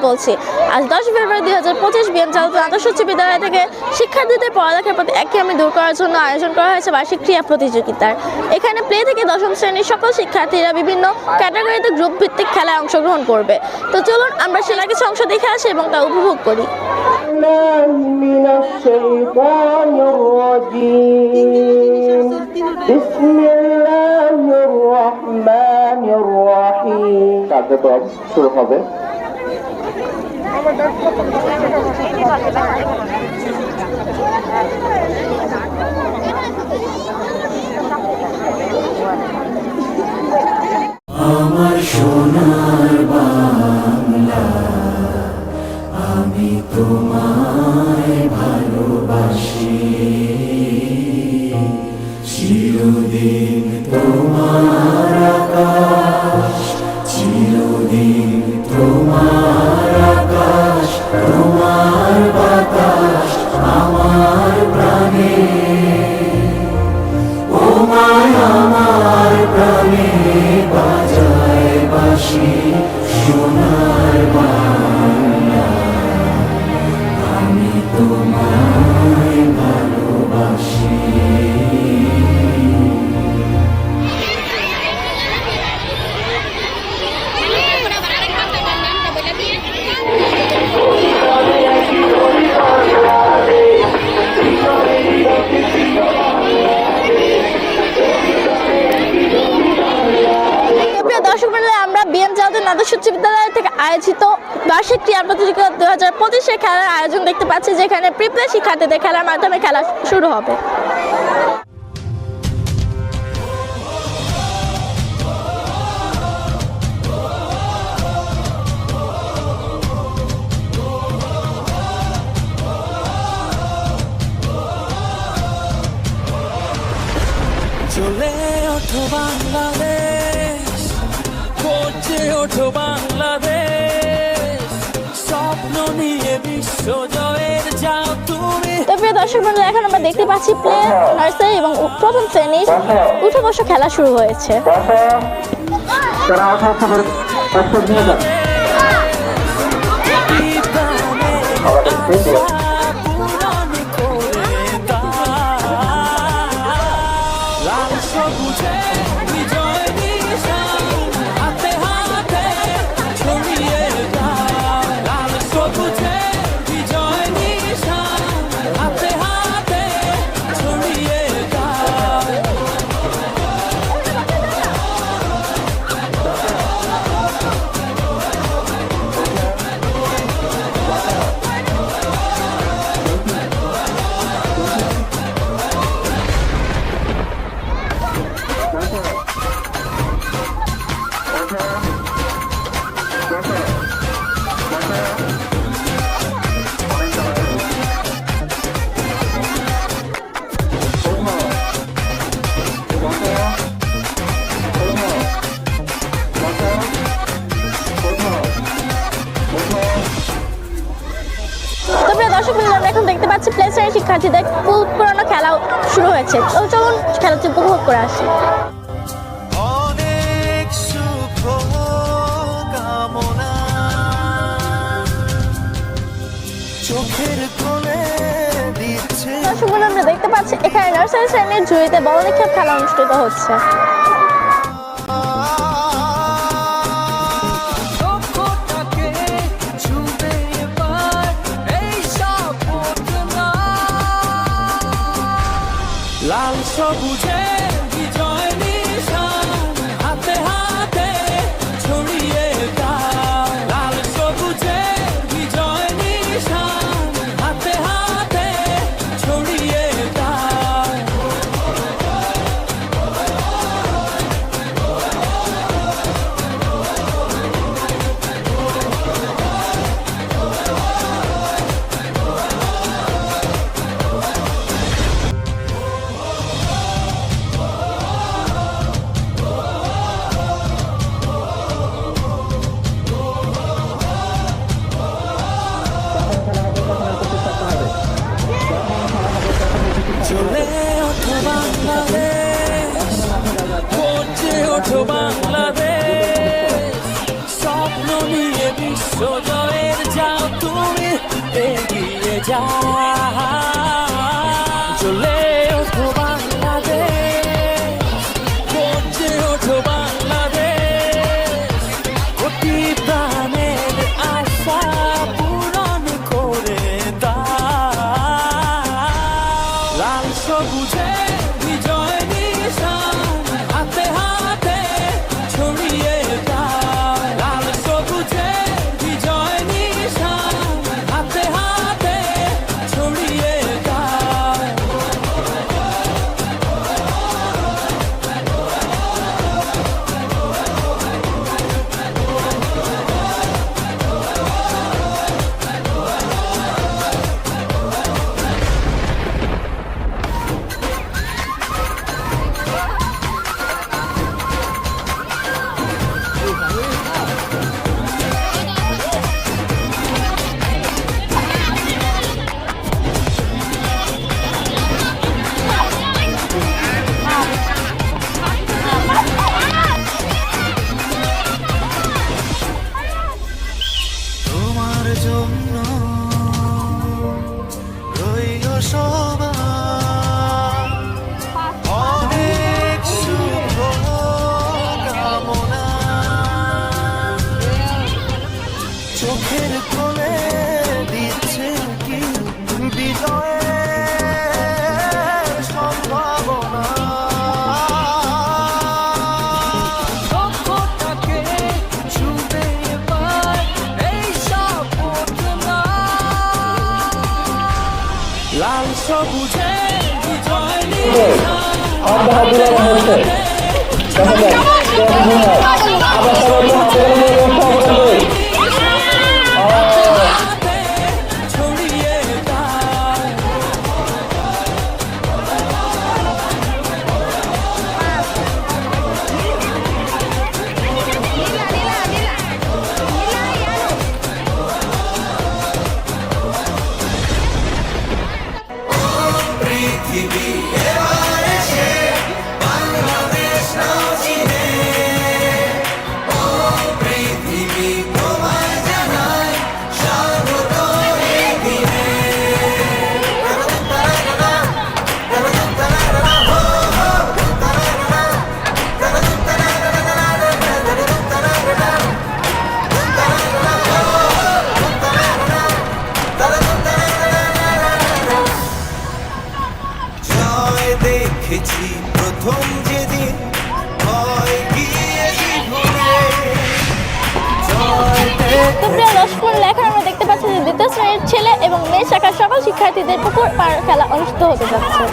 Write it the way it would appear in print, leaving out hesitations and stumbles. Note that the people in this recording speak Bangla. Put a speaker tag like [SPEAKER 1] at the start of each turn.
[SPEAKER 1] বলছি আজ 10 ফেব্রুয়ারি 2025 বিএম জালালপুর আদর্শ উচ্চ বিদ্যালয় থেকে শিক্ষার্থীদের পড়ালেখার প্রতি একঘেয়েমি দূর করার জন্য আয়োজন করা হয়েছে বার্ষিক ক্রীড়া প্রতিযোগিতার। এখানে প্লে থেকে দশম শ্রেণীর সকল শিক্ষার্থীরা বিভিন্ন ক্যাটাগরিতে গ্রুপ ভিত্তিক খেলায় অংশগ্রহণ করবে। তো চলুন আমরা সেরা কিছু অংশ দেখে আসি এবং তা উপভোগ করি।
[SPEAKER 2] কার্যক্রম শুরু হবে।
[SPEAKER 3] আমার সোনার বাংলা, আমি তোমায় ভালোবাসি, চিরদিন তোমার আকাশ, চিরদিন তোমার আকাশ, তোমার বাতাস আমার প্রাণে, ও মায় আমার প্রাণে বাজায় বাঁশি সোনার বাংলা, আমি তোমায় ভালোবাসি।
[SPEAKER 1] আমরা বিএম জালালপুর আদর্শ উচ্চ বিদ্যালয় থেকে আয়োজিত বার্ষিক ক্রীড়া প্রতিযোগিতা 2025 খেলার আয়োজন দেখতে পাচ্ছি, যেখানে প্রিপ্লে শিক্ষার্থীদের খেলার মাধ্যমে খেলা শুরু হবে।
[SPEAKER 4] চলে ওঠো বাংলাদেশ, করছে ওঠো বাংলাদেশ, স্বপ্ন নিয়ে বিশ্ব জয়ের যাও তুমি।
[SPEAKER 1] তো প্রিয় দর্শক বন্ধুরা, এখন আমরা দেখতে পাচ্ছি প্লে, নার্সারি এবং প্রথম শ্রেণীর উঠে বসে খেলা শুরু হয়েছে। এখন দেখতে পাচ্ছি প্লে শ্রেণীর শিক্ষার্থীদের পুরনো খেলা শুরু হয়েছে। তো চলুন খেলাটি উপভোগ করে আসি। আমরা দেখতে পাচ্ছি এখানে নার্সারি শ্রেণীর ঝুড়িতে বল নিক্ষেপ খেলা অনুষ্ঠিত হচ্ছে।
[SPEAKER 4] লাল সবুজে বিজয় নিশান হাতে হাতে ছড়িয়ে দাও, লাল সবুজে বিজয় নিশান হাতে হাতে ছড়িয়ে দাও। ওঠো বাংলাদেশ, স্বপ্ন নিয়ে বিশ্ব জয়ের যাও তুমি এগিয়ে যাও। চলে ওঠো বাংলাদেশ, গর্জে ওঠো বাংলাদেশ, কোটি প্রাণের আশা পূরণ করে দাও। লাল সবুজে বিজয় নিশান হাতে হাতে ছড়িয়ে দাও। লাল সবুজে বিজয় নিশান হাতে হাতে ছড়িয়ে দাও।
[SPEAKER 3] তোমার জন্য রইল সবার অনেক শুভ কামনা। চোখের কোলে দিচ্ছে কি বিজয়ের সম্ভাবনা।
[SPEAKER 4] লক্ষ্যটাকে ছুঁতে এবার এই সাপোর্টনা। লাল সবুজে বিজয় ছড়িয়ে দাও।
[SPEAKER 3] পৃথিবী এবার এসে বাংলাদেশ নাও চিনে। ও পৃথিবী তোমায় জানাই স্বাগত এই দিনে। জয় দেখেছি প্রথম যেদিন, ভয় গিয়েছি ভুলে। জয়
[SPEAKER 1] তো প্রিয় দর্শক, এখন আমরা দেখতে পাচ্ছি যে দ্বিতীয় শ্রেণীর ছেলে এবং মেয়ে শাখার সকল শিক্ষার্থীদের পুকুর পাড় খেলা অনুষ্ঠিত হতে যাচ্ছে।